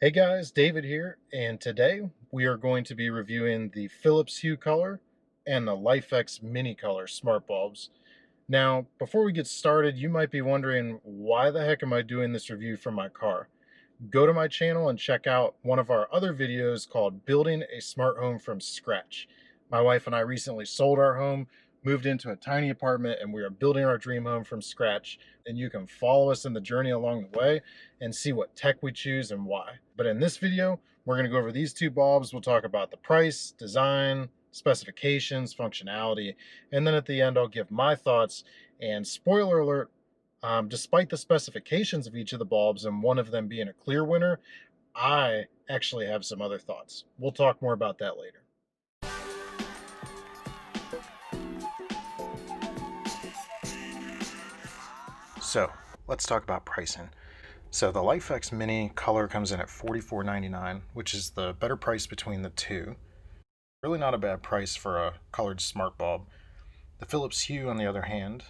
Hey guys, David here, and today we are going to be reviewing the Philips Hue color and the LIFX mini color smart bulbs. Now, before we get started, you might be wondering, why the heck am I doing this review for my car? Go to my channel and check out one of our other videos called Building a Smart Home from Scratch. My wife and I recently sold our home, moved into a tiny apartment, and we are building our dream home from scratch. And you can follow us in the journey along the way and see what tech we choose and why. But in this video, we're going to go over these two bulbs. We'll talk about the price, design, specifications, functionality, and then at the end, I'll give my thoughts. And spoiler alert, despite the specifications of each of the bulbs and one of them being a clear winner, I actually have some other thoughts. We'll talk more about that later. So let's talk about pricing. So the LIFX Mini color comes in at $44.99, which is the better price between the two. Really not a bad price for a colored smart bulb. The Philips Hue, on the other hand,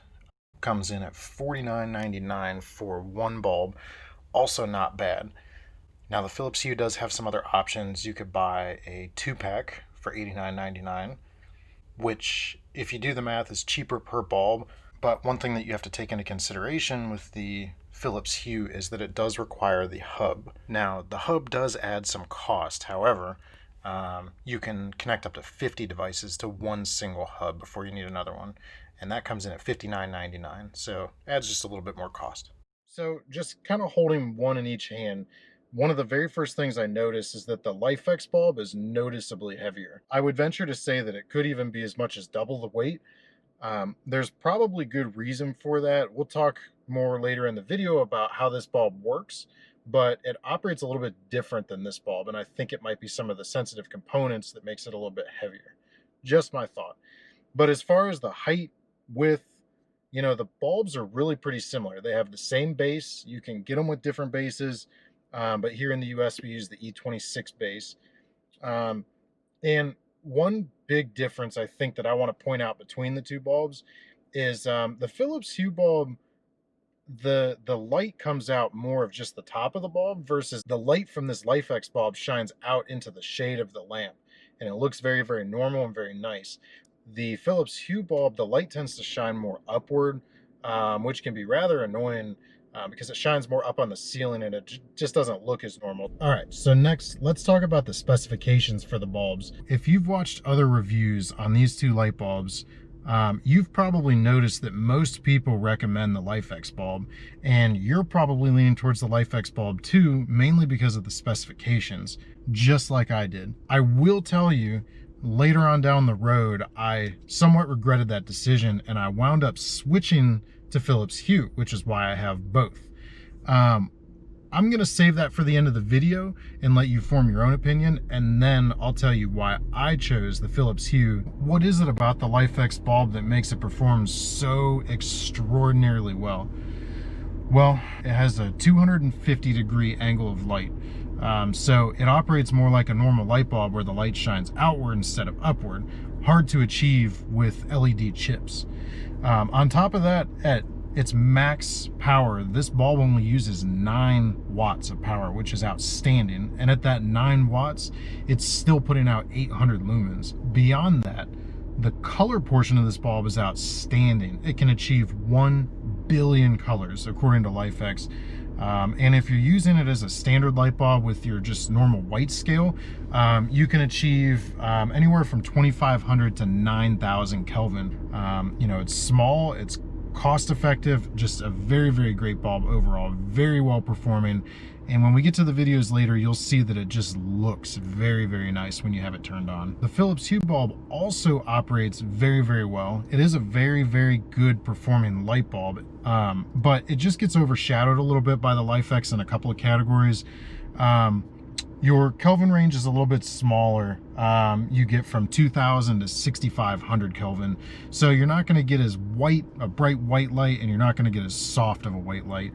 comes in at $49.99 for one bulb. Also not bad. Now the Philips Hue does have some other options. You could buy a 2-pack for $89.99, which, if you do the math, is cheaper per bulb. But one thing that you have to take into consideration with the Philips Hue is that it does require the hub. Now, the hub does add some cost. However, you can connect up to 50 devices to one single hub before you need another one. And that comes in at $59.99. So adds just a little bit more cost. So just kind of holding one in each hand, one of the very first things I noticed is that the LIFX bulb is noticeably heavier. I would venture to say that it could even be as much as double the weight. There's probably good reason for that. We'll talk more later in the video about how this bulb works, but it operates a little bit different than this bulb, and I think it might be some of the sensitive components that makes it a little bit heavier. Just my thought. But as far as the height, width, the bulbs are really pretty similar. They have the same base. You can get them with different bases, but here in the US we use the E26 base. And one big difference I think that I want to point out between the two bulbs is the Philips Hue bulb, the light comes out more of just the top of the bulb, versus the light from this LIFX bulb shines out into the shade of the lamp, and it looks very, very normal and very nice. The Philips Hue bulb, the light tends to shine more upward, which can be rather annoying because it shines more up on the ceiling and it just doesn't look as normal. All right, so next, let's talk about the specifications for the bulbs. If you've watched other reviews on these two light bulbs, you've probably noticed that most people recommend the LIFX bulb, and you're probably leaning towards the LIFX bulb too, mainly because of the specifications, just like I did. I will tell you, later on down the road, I somewhat regretted that decision, and I wound up switching to Philips Hue, which is why I have both. I'm gonna save that for the end of the video and let you form your own opinion, and then I'll tell you why I chose the Philips Hue. What is it about the LIFX bulb that makes it perform so extraordinarily well? Well, it has a 250-degree angle of light. So it operates more like a normal light bulb where the light shines outward instead of upward. Hard to achieve with LED chips. On top of that, at its max power, this bulb only uses 9 watts of power, which is outstanding. And at that 9 watts, it's still putting out 800 lumens. Beyond that, the color portion of this bulb is outstanding. It can achieve 1 billion colors, according to LIFX. And if you're using it as a standard light bulb with your just normal white scale, you can achieve anywhere from 2,500 to 9,000 Kelvin. It's small, it's cost effective, just a very, very great bulb overall, very well performing. And when we get to the videos later, you'll see that it just looks very, very nice when you have it turned on. The Philips Hue bulb also operates very, very well. It is a very, very good performing light bulb, but it just gets overshadowed a little bit by the LIFX in a couple of categories. Your Kelvin range is a little bit smaller. You get from 2000 to 6500 Kelvin. So you're not gonna get as a bright white light, and you're not gonna get as soft of a white light.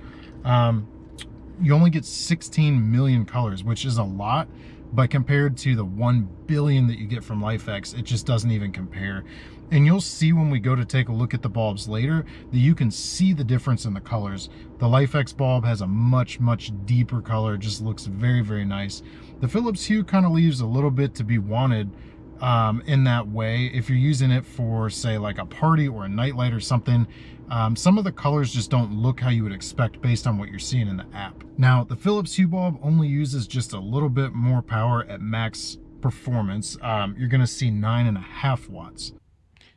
You only get 16 million colors, which is a lot, but compared to the 1 billion that you get from LIFX, it just doesn't even compare. And you'll see when we go to take a look at the bulbs later that you can see the difference in the colors. The LIFX bulb has a much deeper color. It just looks very, very nice. The Philips Hue kind of leaves a little bit to be wanted in that way. If you're using it for, say, like a party or a nightlight or something, some of the colors just don't look how you would expect based on what you're seeing in the app. Now, the Philips Hue bulb only uses just a little bit more power at max performance. You're going to see 9.5 watts.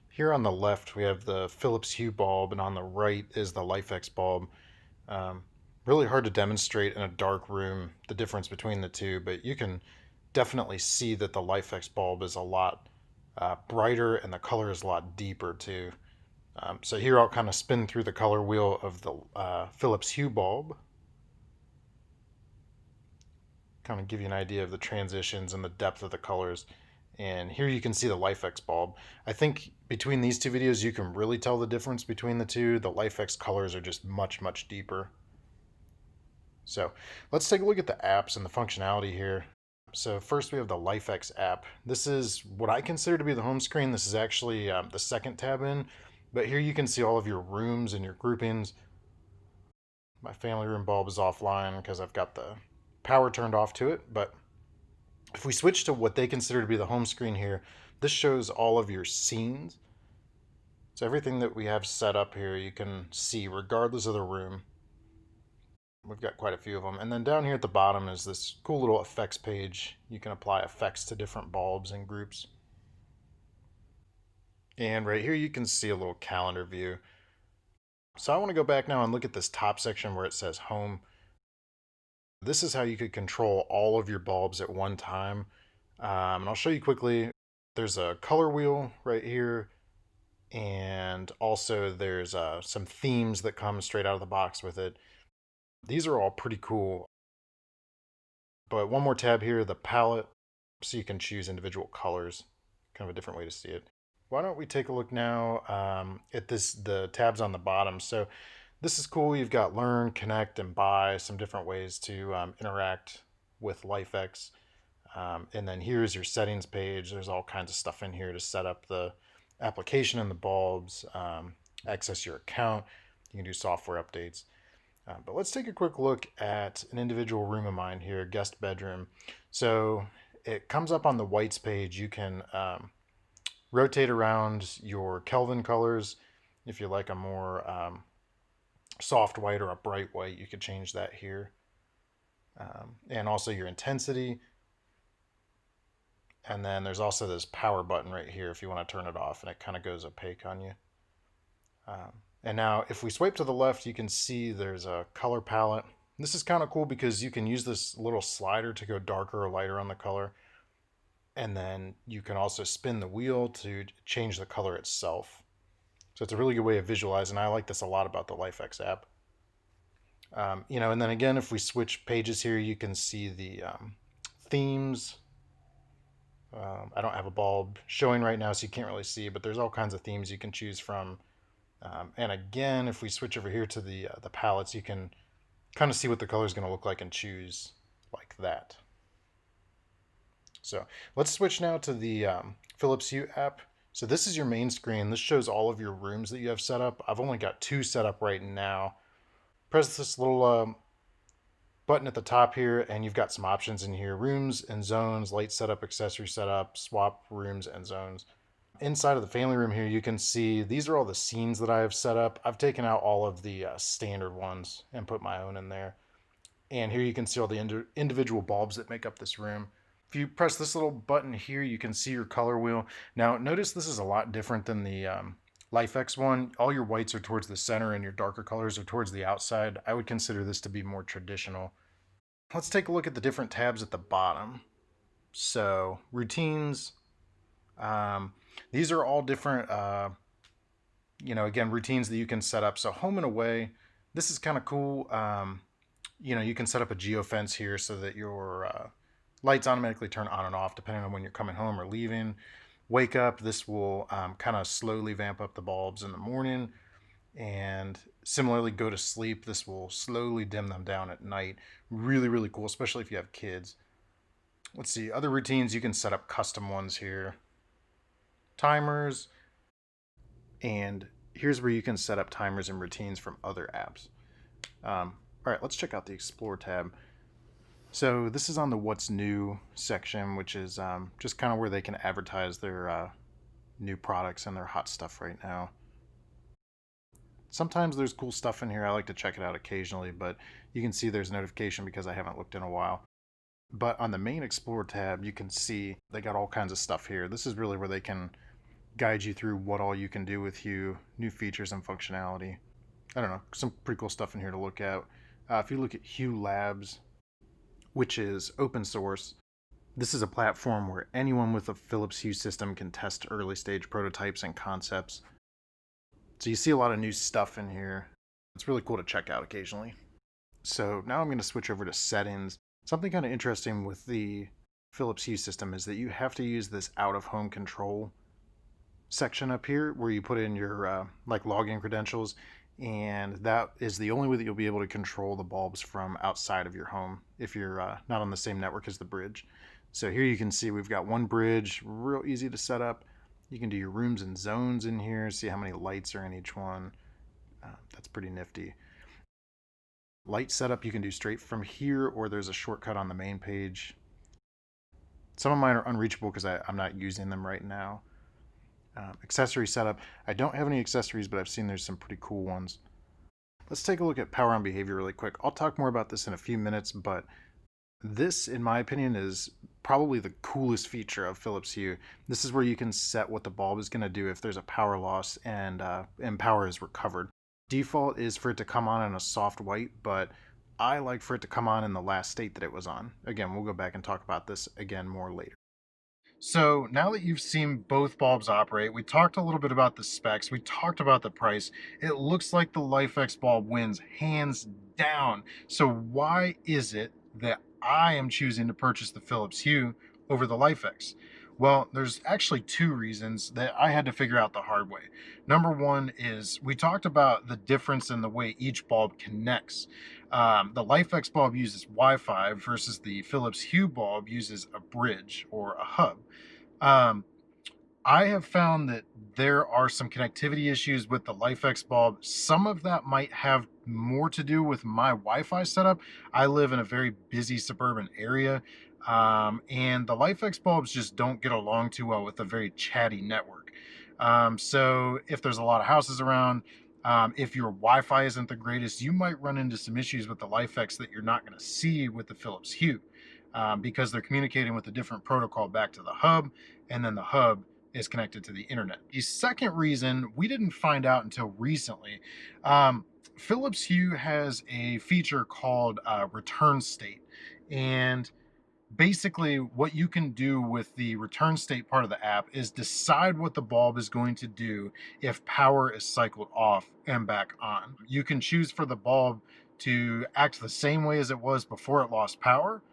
Here on the left, we have the Philips Hue bulb, and on the right is the LIFX bulb. Really hard to demonstrate in a dark room the difference between the two, but you can definitely see that the LIFX bulb is a lot brighter and the color is a lot deeper too. So here I'll kind of spin through the color wheel of the Philips Hue bulb. Kind of give you an idea of the transitions and the depth of the colors. And here you can see the LIFX bulb. I think between these two videos, you can really tell the difference between the two. The LIFX colors are just much deeper. So let's take a look at the apps and the functionality here. So first we have the LIFX app. This is what I consider to be the home screen. This is actually the second tab in, but here you can see all of your rooms and your groupings. My family room bulb is offline because I've got the power turned off to it, but if we switch to what they consider to be the home screen here, this shows all of your scenes. So everything that we have set up here, you can see regardless of the room. We've got quite a few of them. And then down here at the bottom is this cool little effects page. You can apply effects to different bulbs and groups. And right here you can see a little calendar view. So I want to go back now and look at this top section where it says home. This is how you could control all of your bulbs at one time. And I'll show you quickly. There's a color wheel right here. And also there's some themes that come straight out of the box with it. These are all pretty cool. But one more tab here, the palette, so you can choose individual colors. Kind of a different way to see it. Why don't we take a look now at the tabs on the bottom. So this is cool. You've got learn, connect, and buy, some different ways to interact with LIFX. And then here's your settings page. There's all kinds of stuff in here to set up the application and the bulbs, access your account. You can do software updates. But let's take a quick look at an individual room of mine here, guest bedroom. So it comes up on the whites page. You can rotate around your Kelvin colors. If you like a more soft white or a bright white, you could change that here. And also your intensity. And then there's also this power button right here if you want to turn it off, and it kind of goes opaque on you. And now if we swipe to the left, you can see there's a color palette. This is kind of cool because you can use this little slider to go darker or lighter on the color. And then you can also spin the wheel to change the color itself. So it's a really good way of visualizing. I like this a lot about the LIFX app. And then again, if we switch pages here, you can see the themes. I don't have a bulb showing right now, so you can't really see, but there's all kinds of themes you can choose from. And again, if we switch over here to the palettes, you can kind of see what the color is going to look like and choose like that. So let's switch now to the Philips Hue app. So this is your main screen. This shows all of your rooms that you have set up. I've only got 2 set up right now. Press this little button at the top here, and you've got some options in here: rooms and zones, light setup, accessory setup, swap rooms and zones. Inside of the family room here, you can see these are all the scenes that I have set up. I've taken out all of the standard ones and put my own in there. And here you can see all the individual bulbs that make up this room. If you press this little button here, you can see your color wheel. Now, notice this is a lot different than the LIFX one. All your whites are towards the center and your darker colors are towards the outside. I would consider this to be more traditional. Let's take a look at the different tabs at the bottom. So, routines. These are all different, again, routines that you can set up. So home and away, this is kind of cool. You can set up a geofence here so that your lights automatically turn on and off depending on when you're coming home or leaving. Wake up, this will kind of slowly vamp up the bulbs in the morning. And similarly, go to sleep, this will slowly dim them down at night. Really cool, especially if you have kids. Let's see, other routines, you can set up custom ones here. Timers, And here's where you can set up timers and routines from other apps. All right, let's check out the Explore tab. So this is on the What's New section, which is just kind of where they can advertise their new products and their hot stuff right now. Sometimes there's cool stuff in here. I like to check it out occasionally, but you can see there's a notification because I haven't looked in a while. But on the main Explore tab, you can see they got all kinds of stuff here. This is really where they can guide you through what all you can do with Hue, new features and functionality. I don't know, some pretty cool stuff in here to look at. If you look at Hue Labs, which is open source, this is a platform where anyone with a Philips Hue system can test early stage prototypes and concepts. So you see a lot of new stuff in here. It's really cool to check out occasionally. So now I'm going to switch over to settings. Something kind of interesting with the Philips Hue system is that you have to use this out of home control section up here where you put in your like login credentials, and that is the only way that you'll be able to control the bulbs from outside of your home if you're not on the same network as the bridge. So here you can see we've got one bridge, real easy to set up. You can do your rooms and zones in here, see how many lights are in each one. That's pretty nifty. Light setup you can do straight from here, or there's a shortcut on the main page. Some of mine are unreachable because I'm not using them right now. Accessory setup. I don't have any accessories, but I've seen there's some pretty cool ones. Let's take a look at power on behavior really quick. I'll talk more about this in a few minutes, but this, in my opinion, is probably the coolest feature of Philips Hue. This is where you can set what the bulb is going to do if there's a power loss and power is recovered. Default is for it to come on in a soft white, but I like for it to come on in the last state that it was on. Again, we'll go back and talk about this again more later. So now that you've seen both bulbs operate, we talked a little bit about the specs, we talked about the price. It looks like the LIFX bulb wins hands down. So why is it that I am choosing to purchase the Philips Hue over the LIFX? Well, there's actually two reasons that I had to figure out the hard way. Number one is we talked about the difference in the way each bulb connects. The LIFX bulb uses Wi-Fi versus the Philips Hue bulb uses a bridge or a hub. Um, I have found that there are some connectivity issues with the LIFX bulb. Some of that might have more to do with my Wi-Fi setup. I live in a very busy suburban area, and the LIFX bulbs just don't get along too well with a very chatty network. So if there's a lot of houses around, if your Wi-Fi isn't the greatest, you might run into some issues with the LIFX that you're not going to see with the Philips Hue, because they're communicating with a different protocol back to the hub, and then the hub is connected to the internet. The second reason we didn't find out until recently, Philips Hue has a feature called return state. And basically what you can do with the return state part of the app is decide what the bulb is going to do if power is cycled off and back on. You can choose for the bulb to act the same way as it was before it lost power,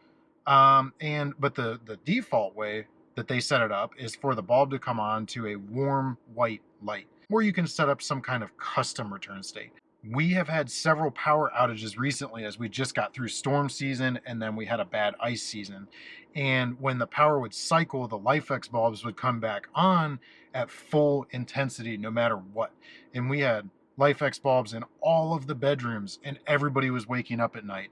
but the default way that they set it up is for the bulb to come on to a warm white light, or you can set up some kind of custom return state. We have had several power outages recently as we just got through storm season, and then we had a bad ice season. And when the power would cycle, the LIFX bulbs would come back on at full intensity no matter what. And we had LIFX bulbs in all of the bedrooms, and everybody was waking up at night.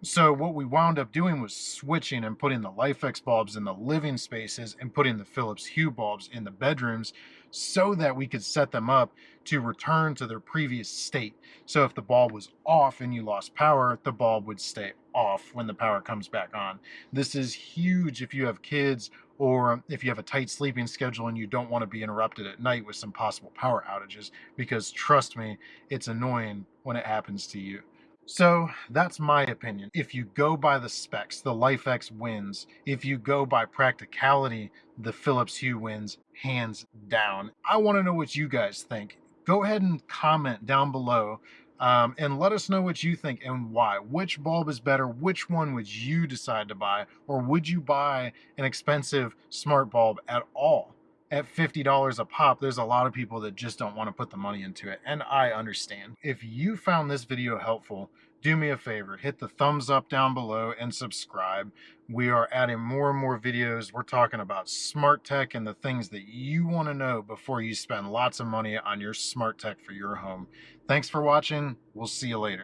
So what we wound up doing was switching and putting the LIFX bulbs in the living spaces and putting the Philips Hue bulbs in the bedrooms so that we could set them up to return to their previous state. So if the bulb was off and you lost power, the bulb would stay off when the power comes back on. This is huge if you have kids or if you have a tight sleeping schedule and you don't want to be interrupted at night with some possible power outages, because trust me, it's annoying when it happens to you. So that's my opinion. If you go by the specs, the LIFX wins. If you go by practicality, the Philips Hue wins hands down. I want to know what you guys think. Go ahead and comment down below, and let us know what you think and why. Which bulb is better? Which one would you decide to buy? Or would you buy an expensive smart bulb at all? At $50 a pop, there's a lot of people that just don't want to put the money into it, and I understand. If you found this video helpful, do me a favor, hit the thumbs up down below and subscribe. We are adding more and more videos. We're talking about smart tech and the things that you want to know before you spend lots of money on your smart tech for your home. Thanks for watching. We'll see you later.